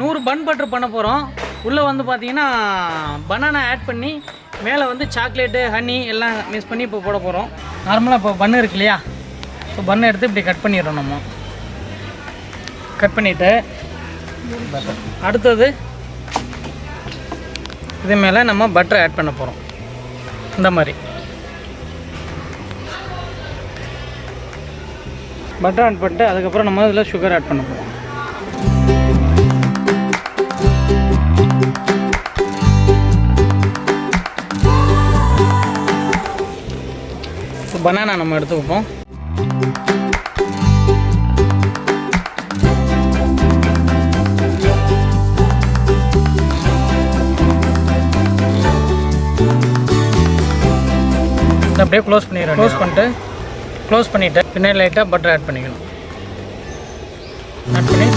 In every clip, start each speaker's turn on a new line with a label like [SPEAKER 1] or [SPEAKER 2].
[SPEAKER 1] 100 bun butter பண்ண போகிறோம். உள்ளே வந்து பார்த்தீங்கன்னா பனானா ஆட் பண்ணி மேலே வந்து சாக்லேட்டு ஹனி எல்லாம் மிக்ஸ் பண்ணி இப்போ போட போகிறோம். நார்மலாக இப்போ பன்னு இருக்கு இல்லையா, ஸோ பன்னை எடுத்து இப்படி கட் பண்ணிடுறோம். நம்ம கட் பண்ணிவிட்டு அடுத்தது இது மேலே நம்ம பட்டர் ஆட் பண்ண போகிறோம். இந்த மாதிரி பட்டர் ஆட் பண்ணிட்டு அதுக்கப்புறம் நம்ம இதில் சுகர் ஆட் பண்ண போகிறோம். பனானா நம்ம எடுத்து வைப்போம். அப்படியே க்ளோஸ் பண்ணிடுறோம். க்ளோஸ் பண்ணிவிட்டு பின்னாடி லைட்டாக பட்டர் ஆட் பண்ணிக்கணும். ஆட் பண்ணி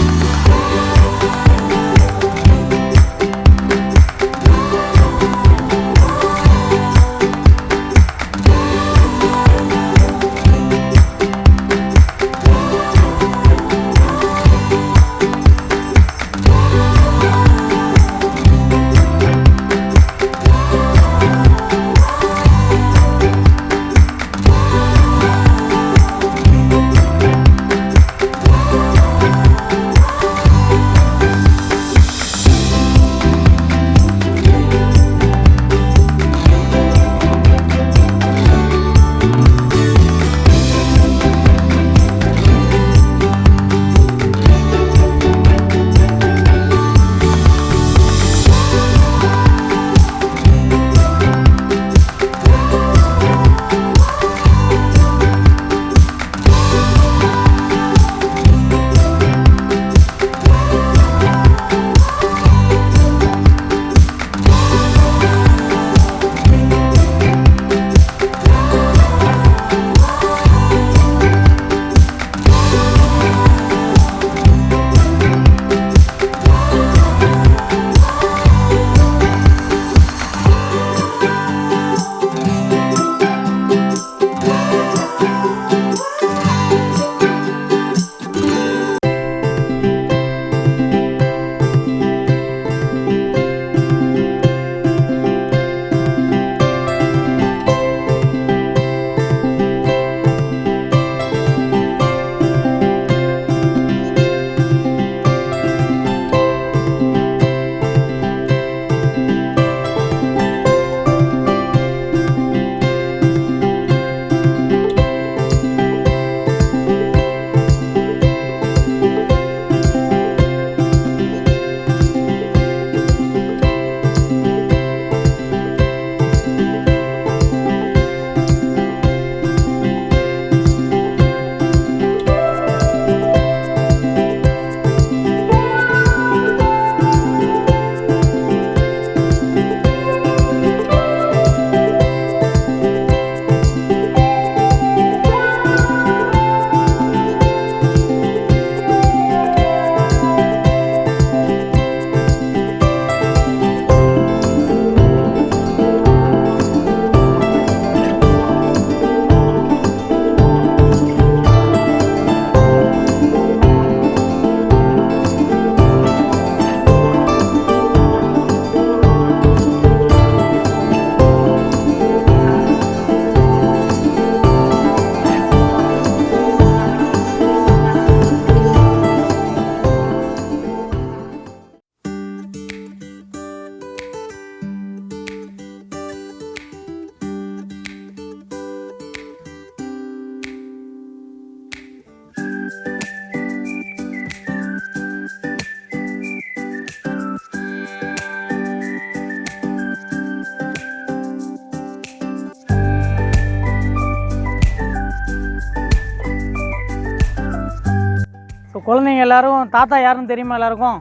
[SPEAKER 1] குழந்தைங்க எல்லாரும் தாத்தா யாருன்னு தெரியுமா? எல்லாருக்கும்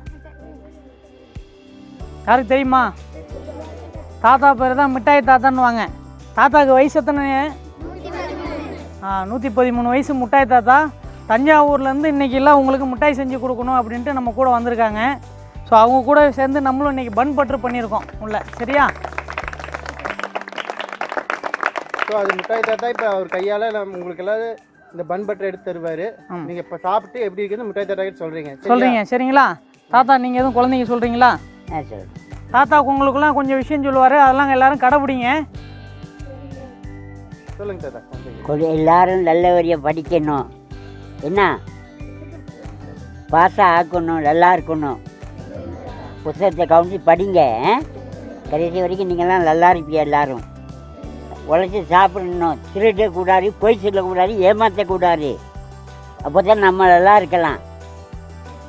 [SPEAKER 1] யாருக்கு தெரியுமா? தாத்தா பேர் தான் மிட்டாய் தாத்தான்னுவாங்க. தாத்தாவுக்கு வயசு எத்தனை? 113 வயசு மிட்டாய் தாத்தா. தஞ்சாவூர்லேருந்து இன்றைக்கெல்லாம் உங்களுக்கு மிட்டாய் செஞ்சு கொடுக்கணும் அப்படின்ட்டு நம்ம கூட வந்திருக்காங்க. ஸோ அவங்க கூட சேர்ந்து நம்மளும் இன்றைக்கி பன் பட்டர் பண்ணியிருக்கோம் உள்ள. சரியா?
[SPEAKER 2] ஸோ அது மிட்டாய் தாத்தா இப்போ அவர் கையால் உங்களுக்கு எல்லாம் இந்த பன் பட்டர் எடுத்து தருவார். நீங்கள் இப்போ சாப்பிட்டு எப்படி இருக்குன்னு மிட்டாய் தாத்தா சொல்கிறீங்க.
[SPEAKER 1] சரிங்களா? தாத்தா நீங்கள் எதுவும் குழந்தைங்க சொல்கிறீங்களா?
[SPEAKER 3] சரி.
[SPEAKER 1] தாத்தா உங்களுக்குலாம் கொஞ்சம் விஷயம் சொல்லுவார், அதெல்லாம் எல்லாரும் கடைப்பிடிங்க.
[SPEAKER 2] சொல்லுங்க தாத்தா.
[SPEAKER 3] கொஞ்சம் எல்லாரும் நல்லபடியாக படிக்கணும், என்ன பாஸாக ஆக்கணும், நல்லா இருக்கணும். புத்தகத்தை கவனித்து படிங்க. கடைசி வரைக்கும் நீங்கள்லாம் நல்லா இருப்பீங்க. எல்லாரும் உழைச்சி சாப்பிடணும், திருடக்கூடாது, பொய் சொல்லக்கூடாது, ஏமாற்றக்கூடாது. அப்போ தான் நம்ம நல்லா இருக்கலாம்.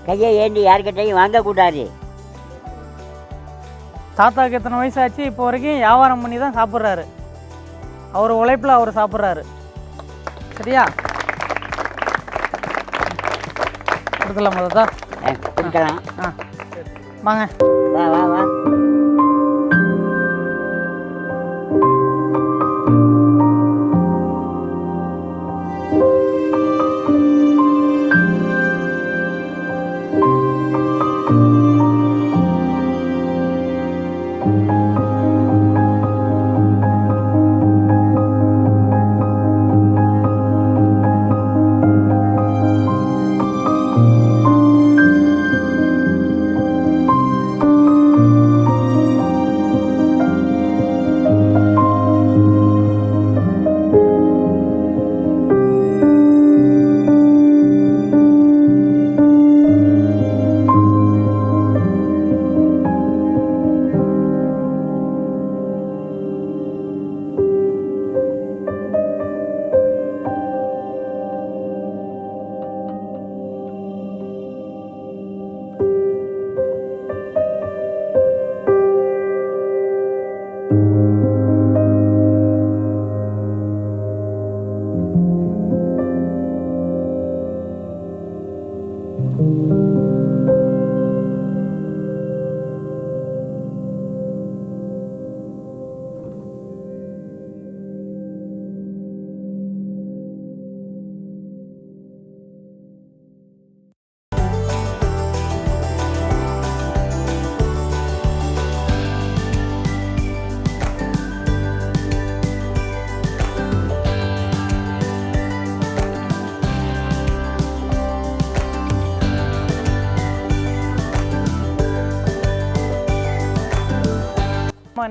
[SPEAKER 3] கையை ஏண்டி யார்கிட்டையும் வாங்கக்கூடாது.
[SPEAKER 1] தாத்தாவுக்கு எத்தனை வயசாச்சு? இப்போ வரைக்கும் வியாபாரம் பண்ணி தான் சாப்பிட்றாரு. அவர் உழைப்பில் அவர் சாப்பிட்றாரு. சரியா? கொடுக்கலாமா தாத்தா?
[SPEAKER 3] கொடுக்கலாம்.
[SPEAKER 1] வாங்க.
[SPEAKER 3] வா வா வா.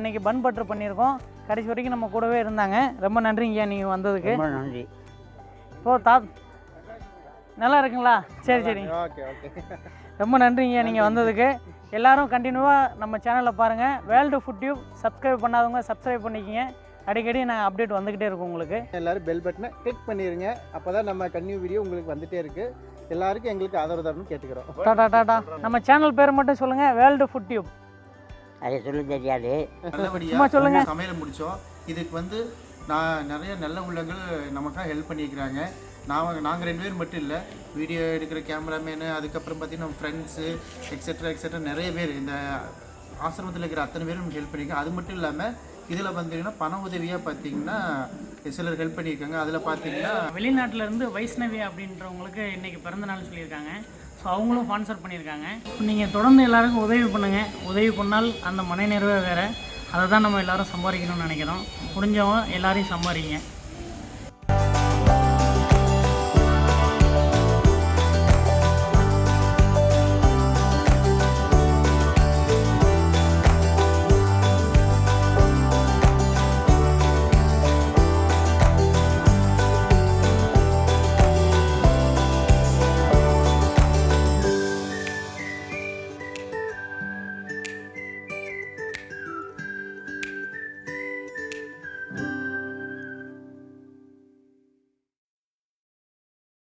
[SPEAKER 1] இன்னைக்கு பன் பட்டர் பண்ணியிருக்கோம். கடைசி வரைக்கும் நம்ம கூடவே இருந்தாங்க. ரொம்ப நன்றிங்கய்யா நீங்கள் வந்ததுக்கு.
[SPEAKER 3] ரொம்ப நன்றி.
[SPEAKER 1] இப்போ நல்லா இருக்குங்களா? சரி சரி, ரொம்ப நன்றிங்கய்யா நீங்கள் வந்ததுக்கு. எல்லோரும் கண்டினியூவாக நம்ம சேனலை பாருங்கள். வேர்ல்டு ஃபுட் டியூப் சப்ஸ்கிரைப் பண்ணாதவங்க சப்ஸ்கிரைப் பண்ணிக்கிங்க. அடிக்கடி நான் அப்டேட் வந்துக்கிட்டே இருக்கும் உங்களுக்கு.
[SPEAKER 2] எல்லோரும் பெல் பட்டனை கிளிக் பண்ணிடுங்க. அப்போ தான் நம்ம கன்டினியூ வீடியோ உங்களுக்கு வந்துகிட்டே இருக்குது. எல்லாருக்கும் எங்களுக்கு ஆதரவு தரணும்னு கேட்டுக்கிறோம்.
[SPEAKER 1] டாடா டாடா. நம்ம சேனல் பேர் மட்டும் சொல்லுங்கள், வேர்ல்டு ஃபுட் டியூப்.
[SPEAKER 3] அதை சொல்ல தெரியாது.
[SPEAKER 1] சும்மா சொல்லுங்க.
[SPEAKER 4] சமையலை முடித்தோம். இதுக்கு வந்து நான் நிறைய நல்ல உள்ளங்கள் நமக்காக ஹெல்ப் பண்ணியிருக்கிறாங்க. நாங்கள் 2 பேர் மட்டும் இல்லை, வீடியோ எடுக்கிற கேமராமேனு, அதுக்கப்புறம் பார்த்திங்கன்னா நம்ம ஃப்ரெண்ட்ஸு எக்ஸெட்ரா நிறைய பேர் இந்த ஆசிரமத்தில் இருக்கிற அத்தனை பேரும் நமக்கு ஹெல்ப் பண்ணியிருக்காங்க. அது மட்டும் இல்லாமல் இதில் பார்த்தீங்கன்னா பண உதவியாக பார்த்தீங்கன்னா சிலர் ஹெல்ப் பண்ணியிருக்காங்க. அதில் பார்த்தீங்கன்னா
[SPEAKER 1] வெளிநாட்டிலேருந்து வைஷ்ணவி அப்படின்றவங்களுக்கு இன்றைக்கி பிறந்தநாள் சொல்லியிருக்காங்க. ஸோ அவங்களும் ஸ்பான்சர் பண்ணியிருக்காங்க. நீங்கள் தொடர்ந்து எல்லாருக்கும் உதவி பண்ணுங்கள். உதவி பண்ணால் அந்த மன நிறைவே வேறு. அதை தான் நம்ம எல்லோரும் சம்பாதிக்கணும்னு நினைக்கிறோம். முடிஞ்சவங்க எல்லோரையும் சம்பாதிங்க.